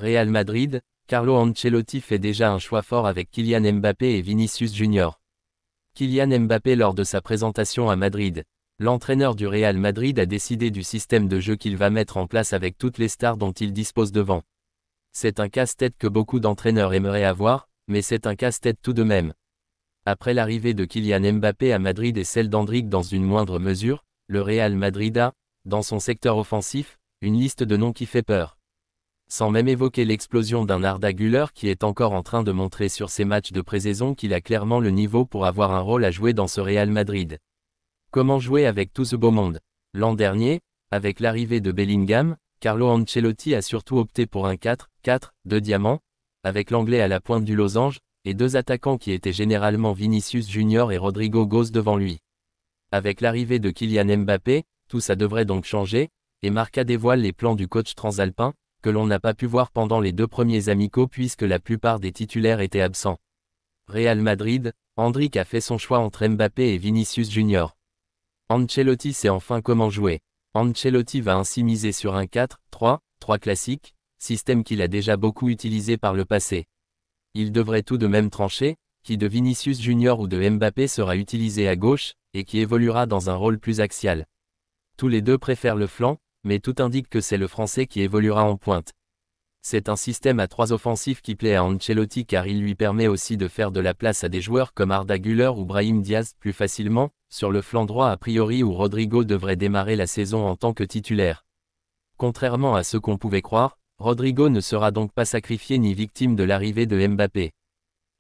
Real Madrid, Carlo Ancelotti fait déjà un choix fort avec Kylian Mbappé et Vinicius Junior. Kylian Mbappé lors de sa présentation à Madrid. L'entraîneur du Real Madrid a décidé du système de jeu qu'il va mettre en place avec toutes les stars dont il dispose devant. C'est un casse-tête que beaucoup d'entraîneurs aimeraient avoir, mais c'est un casse-tête tout de même. Après l'arrivée de Kylian Mbappé à Madrid et celle d'Endrick dans une moindre mesure, le Real Madrid a, dans son secteur offensif, une liste de noms qui fait peur. Sans même évoquer l'explosion d'un Arda Güler qui est encore en train de montrer sur ses matchs de pré-saison qu'il a clairement le niveau pour avoir un rôle à jouer dans ce Real Madrid. Comment jouer avec tout ce beau monde? L'an dernier, avec l'arrivée de Bellingham, Carlo Ancelotti a surtout opté pour un 4-4-2 diamant, avec l'anglais à la pointe du losange, et deux attaquants qui étaient généralement Vinicius Junior et Rodrigo Goes devant lui. Avec l'arrivée de Kylian Mbappé, tout ça devrait donc changer, et Marca dévoile les plans du coach transalpin, que l'on n'a pas pu voir pendant les deux premiers amicaux puisque la plupart des titulaires étaient absents. Real Madrid, Endrick a fait son choix entre Mbappé et Vinicius Junior. Ancelotti sait enfin comment jouer. Ancelotti va ainsi miser sur un 4-3-3 classique, système qu'il a déjà beaucoup utilisé par le passé. Il devrait tout de même trancher, qui de Vinicius Junior ou de Mbappé sera utilisé à gauche, et qui évoluera dans un rôle plus axial. Tous les deux préfèrent le flanc, mais tout indique que c'est le Français qui évoluera en pointe. C'est un système à 3 offensifs qui plaît à Ancelotti car il lui permet aussi de faire de la place à des joueurs comme Arda Güler ou Brahim Diaz plus facilement, sur le flanc droit a priori où Rodrigo devrait démarrer la saison en tant que titulaire. Contrairement à ce qu'on pouvait croire, Rodrigo ne sera donc pas sacrifié ni victime de l'arrivée de Mbappé.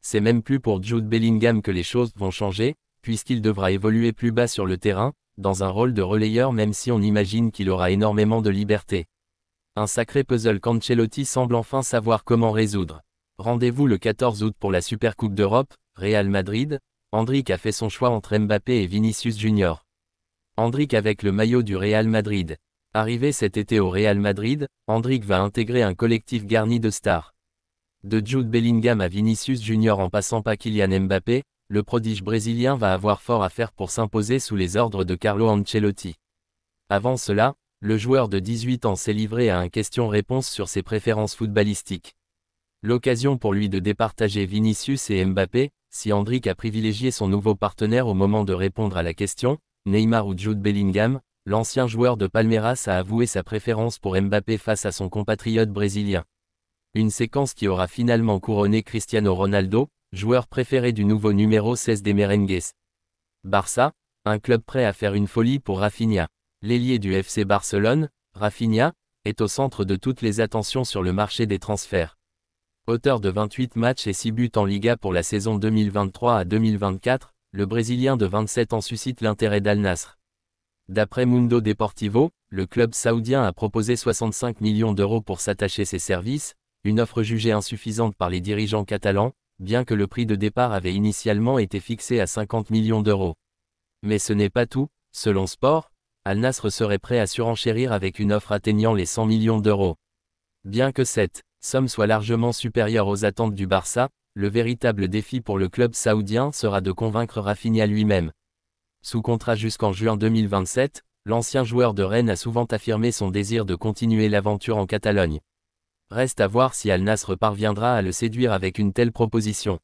C'est même plus pour Jude Bellingham que les choses vont changer, puisqu'il devra évoluer plus bas sur le terrain, dans un rôle de relayeur même si on imagine qu'il aura énormément de liberté. Un sacré puzzle qu'Ancelotti semble enfin savoir comment résoudre. Rendez-vous le 14 août pour la Supercoupe d'Europe, Real Madrid. Endrick a fait son choix entre Mbappé et Vinicius Junior. Endrick avec le maillot du Real Madrid. Arrivé cet été au Real Madrid, Endrick va intégrer un collectif garni de stars. De Jude Bellingham à Vinicius Junior en passant par Kylian Mbappé, le prodige brésilien va avoir fort à faire pour s'imposer sous les ordres de Carlo Ancelotti. Avant cela, le joueur de 18 ans s'est livré à un question-réponse sur ses préférences footballistiques. L'occasion pour lui de départager Vinicius et Mbappé, si Endrick a privilégié son nouveau partenaire au moment de répondre à la question, Neymar ou Jude Bellingham, l'ancien joueur de Palmeiras a avoué sa préférence pour Mbappé face à son compatriote brésilien. Une séquence qui aura finalement couronné Cristiano Ronaldo, joueur préféré du nouveau numéro 16 des Merengues. Barça, un club prêt à faire une folie pour Rafinha. L'ailier du FC Barcelone, Rafinha, est au centre de toutes les attentions sur le marché des transferts. Auteur de 28 matchs et 6 buts en Liga pour la saison 2023 à 2024, le Brésilien de 27 ans suscite l'intérêt d'Al Nassr. D'après Mundo Deportivo, le club saoudien a proposé 65 millions d'euros pour s'attacher ses services, une offre jugée insuffisante par les dirigeants catalans, bien que le prix de départ avait initialement été fixé à 50 millions d'euros. Mais ce n'est pas tout, selon Sport, Al Nassr serait prêt à surenchérir avec une offre atteignant les 100 millions d'euros. Bien que cette somme soit largement supérieure aux attentes du Barça, le véritable défi pour le club saoudien sera de convaincre Rafinha lui-même. Sous contrat jusqu'en juin 2027, l'ancien joueur de Rennes a souvent affirmé son désir de continuer l'aventure en Catalogne. Reste à voir si Al Nassr parviendra à le séduire avec une telle proposition.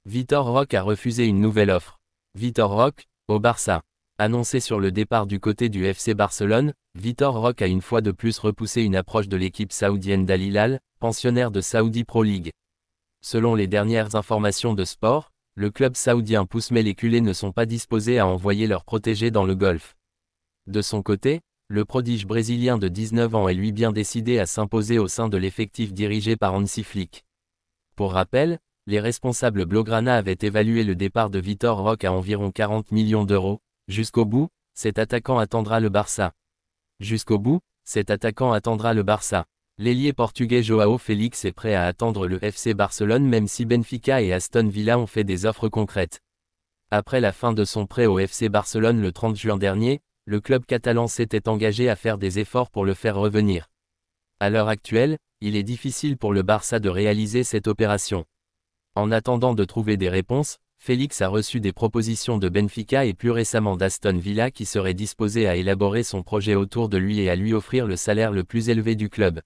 Vitor Roque a refusé une nouvelle offre. Vitor Roque, au Barça. Annoncé sur le départ du côté du FC Barcelone, Vitor Roque a une fois de plus repoussé une approche de l'équipe saoudienne d'Al Hilal, pensionnaire de Saudi Pro League. Selon les dernières informations de Sport, le club saoudien pousse mais les culés ne sont pas disposés à envoyer leurs protégés dans le Golfe. De son côté, le prodige brésilien de 19 ans est lui bien décidé à s'imposer au sein de l'effectif dirigé par Hansi Flick. Pour rappel, les responsables blaugrana avaient évalué le départ de Vitor Roque à environ 40 millions d'euros. Jusqu'au bout, cet attaquant attendra le Barça. Jusqu'au bout, cet attaquant attendra le Barça. L'ailier portugais Joao Félix est prêt à attendre le FC Barcelone même si Benfica et Aston Villa ont fait des offres concrètes. Après la fin de son prêt au FC Barcelone le 30 juin dernier, le club catalan s'était engagé à faire des efforts pour le faire revenir. À l'heure actuelle, il est difficile pour le Barça de réaliser cette opération. En attendant de trouver des réponses, Félix a reçu des propositions de Benfica et plus récemment d'Aston Villa qui seraient disposés à élaborer son projet autour de lui et à lui offrir le salaire le plus élevé du club.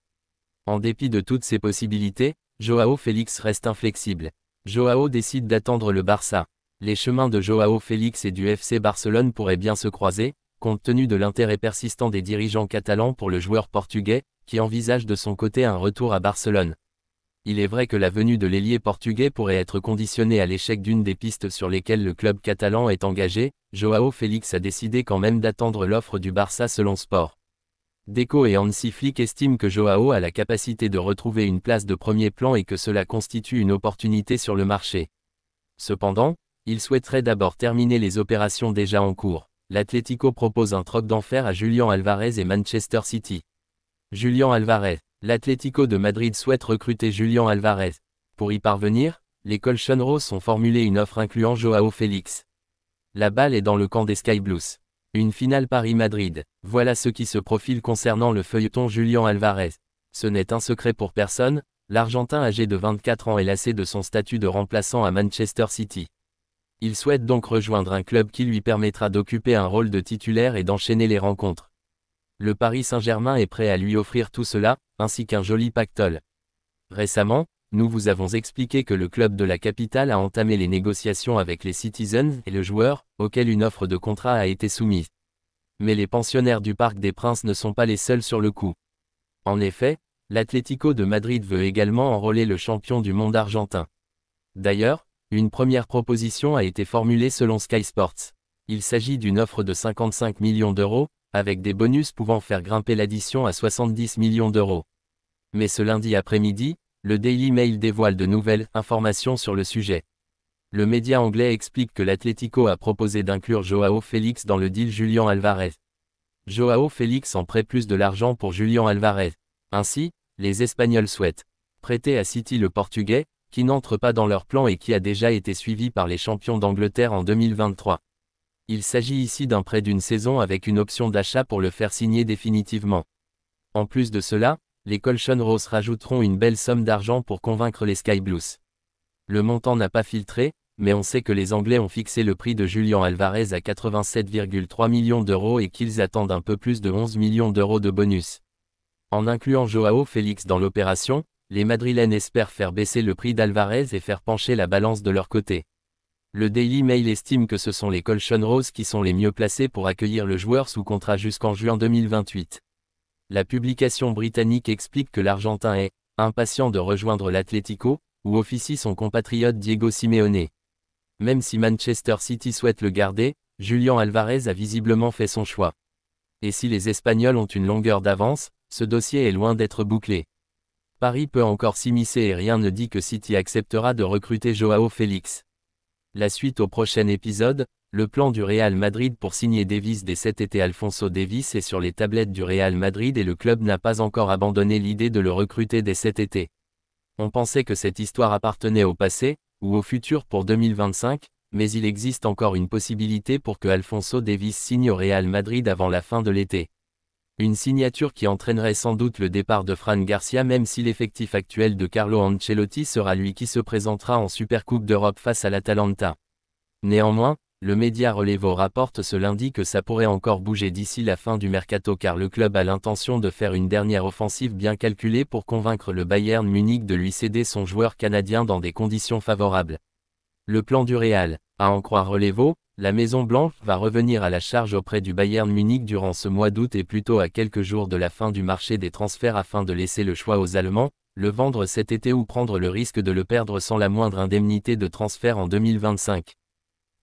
En dépit de toutes ces possibilités, Joao Félix reste inflexible. Joao décide d'attendre le Barça. Les chemins de Joao Félix et du FC Barcelone pourraient bien se croiser, compte tenu de l'intérêt persistant des dirigeants catalans pour le joueur portugais, qui envisage de son côté un retour à Barcelone. Il est vrai que la venue de l'ailier portugais pourrait être conditionnée à l'échec d'une des pistes sur lesquelles le club catalan est engagé. Joao Félix a décidé quand même d'attendre l'offre du Barça selon Sport. Deco et Hansi Flick estiment que Joao a la capacité de retrouver une place de premier plan et que cela constitue une opportunité sur le marché. Cependant, il souhaiterait d'abord terminer les opérations déjà en cours. L'Atlético propose un troc d'enfer à Julián Alvarez et Manchester City. Julián Alvarez. L'Atlético de Madrid souhaite recruter Julián Alvarez. Pour y parvenir, les Colchoneros ont formulé une offre incluant Joao Félix. La balle est dans le camp des Sky Blues. Une finale Paris-Madrid. Voilà ce qui se profile concernant le feuilleton Julián Alvarez. Ce n'est un secret pour personne, l'Argentin âgé de 24 ans est lassé de son statut de remplaçant à Manchester City. Il souhaite donc rejoindre un club qui lui permettra d'occuper un rôle de titulaire et d'enchaîner les rencontres. Le Paris Saint-Germain est prêt à lui offrir tout cela, ainsi qu'un joli pactole. Récemment, nous vous avons expliqué que le club de la capitale a entamé les négociations avec les Citizens et le joueur, auquel une offre de contrat a été soumise. Mais les pensionnaires du Parc des Princes ne sont pas les seuls sur le coup. En effet, l'Atlético de Madrid veut également enrôler le champion du monde argentin. D'ailleurs, une première proposition a été formulée selon Sky Sports. Il s'agit d'une offre de 55 millions d'euros, avec des bonus pouvant faire grimper l'addition à 70 millions d'euros. Mais ce lundi après-midi, le Daily Mail dévoile de nouvelles informations sur le sujet. Le média anglais explique que l'Atlético a proposé d'inclure Joao Félix dans le deal Julián Alvarez. Joao Félix en prête plus de l'argent pour Julián Alvarez. Ainsi, les Espagnols souhaitent prêter à City le Portugais, qui n'entre pas dans leur plan et qui a déjà été suivi par les champions d'Angleterre en 2023. Il s'agit ici d'un prêt d'une saison avec une option d'achat pour le faire signer définitivement. En plus de cela, les Colchoneros rajouteront une belle somme d'argent pour convaincre les Sky Blues. Le montant n'a pas filtré, mais on sait que les Anglais ont fixé le prix de Julián Alvarez à 87,3 millions d'euros et qu'ils attendent un peu plus de 11 millions d'euros de bonus. En incluant Joao Félix dans l'opération, les Madrilènes espèrent faire baisser le prix d'Alvarez et faire pencher la balance de leur côté. Le Daily Mail estime que ce sont les Colchoneros qui sont les mieux placés pour accueillir le joueur sous contrat jusqu'en juin 2028. La publication britannique explique que l'Argentin est impatient de rejoindre l'Atlético, où officie son compatriote Diego Simeone. Même si Manchester City souhaite le garder, Julián Alvarez a visiblement fait son choix. Et si les Espagnols ont une longueur d'avance, ce dossier est loin d'être bouclé. Paris peut encore s'immiscer et rien ne dit que City acceptera de recruter Joao Félix. La suite au prochain épisode, le plan du Real Madrid pour signer Davies dès cet été. Alphonso Davies est sur les tablettes du Real Madrid et le club n'a pas encore abandonné l'idée de le recruter dès cet été. On pensait que cette histoire appartenait au passé, ou au futur pour 2025, mais il existe encore une possibilité pour que Alphonso Davies signe au Real Madrid avant la fin de l'été. Une signature qui entraînerait sans doute le départ de Fran Garcia même si l'effectif actuel de Carlo Ancelotti sera lui qui se présentera en Supercoupe d'Europe face à l'Atalanta. Néanmoins, le média Relevo rapporte ce lundi que ça pourrait encore bouger d'ici la fin du mercato car le club a l'intention de faire une dernière offensive bien calculée pour convaincre le Bayern Munich de lui céder son joueur canadien dans des conditions favorables. Le plan du Real, à en croire Relevo, la Maison Blanche va revenir à la charge auprès du Bayern Munich durant ce mois d'août et plutôt à quelques jours de la fin du marché des transferts afin de laisser le choix aux Allemands, le vendre cet été ou prendre le risque de le perdre sans la moindre indemnité de transfert en 2025.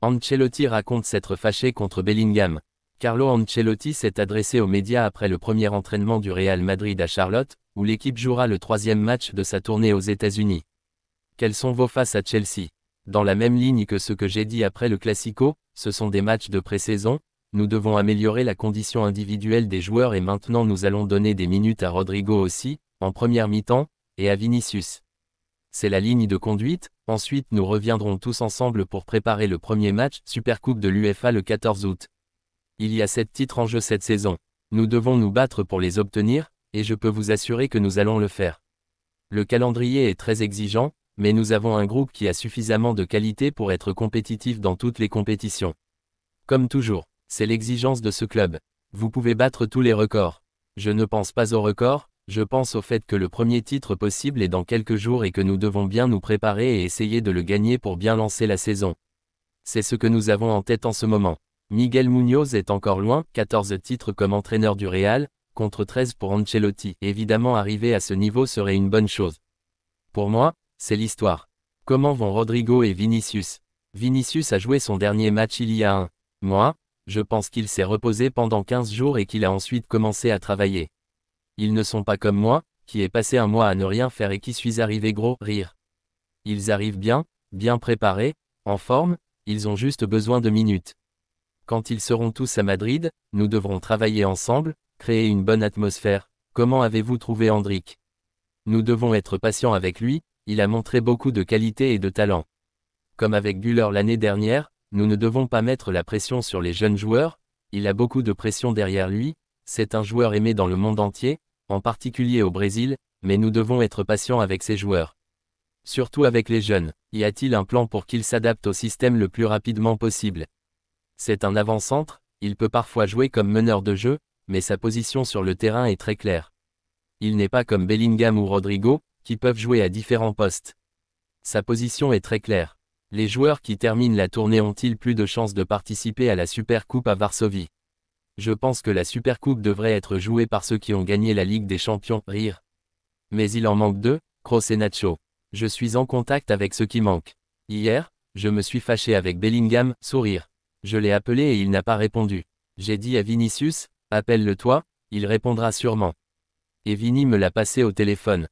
Ancelotti raconte s'être fâché contre Bellingham. Carlo Ancelotti s'est adressé aux médias après le premier entraînement du Real Madrid à Charlotte, où l'équipe jouera le troisième match de sa tournée aux États-Unis. Quels sont vos faces à Chelsea? Dans la même ligne que ce que j'ai dit après le Classico, ce sont des matchs de pré-saison, nous devons améliorer la condition individuelle des joueurs et maintenant nous allons donner des minutes à Rodrigo aussi, en première mi-temps, et à Vinicius. C'est la ligne de conduite, ensuite nous reviendrons tous ensemble pour préparer le premier match, Supercoupe de l'UEFA le 14 août. Il y a 7 titres en jeu cette saison. Nous devons nous battre pour les obtenir, et je peux vous assurer que nous allons le faire. Le calendrier est très exigeant, mais nous avons un groupe qui a suffisamment de qualité pour être compétitif dans toutes les compétitions. Comme toujours, c'est l'exigence de ce club. Vous pouvez battre tous les records. Je ne pense pas aux records, Je pense au fait que le premier titre possible est dans quelques jours et que nous devons bien nous préparer et essayer de le gagner pour bien lancer la saison. C'est ce que nous avons en tête en ce moment. Miguel Muñoz est encore loin, 14 titres comme entraîneur du Real, contre 13 pour Ancelotti. Évidemment, arriver à ce niveau serait une bonne chose. Pour moi, c'est l'histoire. Comment vont Rodrigo et Vinicius? Vinicius a joué son dernier match il y a un mois, je pense qu'il s'est reposé pendant 15 jours et qu'il a ensuite commencé à travailler. Ils ne sont pas comme moi, qui ai passé un mois à ne rien faire et qui suis arrivé gros rire. Ils arrivent bien, bien préparés, en forme, ils ont juste besoin de minutes. Quand ils seront tous à Madrid, nous devrons travailler ensemble, créer une bonne atmosphère. Comment avez-vous trouvé Endrick? Nous devons être patients avec lui, il a montré beaucoup de qualité et de talent. Comme avec Güler l'année dernière, nous ne devons pas mettre la pression sur les jeunes joueurs, il a beaucoup de pression derrière lui, c'est un joueur aimé dans le monde entier, en particulier au Brésil, mais nous devons être patients avec ces joueurs. Surtout avec les jeunes, y a-t-il un plan pour qu'ils s'adaptent au système le plus rapidement possible? C'est un avant-centre, il peut parfois jouer comme meneur de jeu, mais sa position sur le terrain est très claire. Il n'est pas comme Bellingham ou Rodrigo, qui peuvent jouer à différents postes. Sa position est très claire. Les joueurs qui terminent la tournée ont-ils plus de chances de participer à la Supercoupe à Varsovie? Je pense que la Supercoupe devrait être jouée par ceux qui ont gagné la Ligue des Champions, rire. Mais il en manque deux, Kroos et Nacho. Je suis en contact avec ceux qui manquent. Hier, je me suis fâché avec Bellingham, sourire. Je l'ai appelé et il n'a pas répondu. J'ai dit à Vinicius, appelle-le toi, il répondra sûrement. Et Vini me l'a passé au téléphone.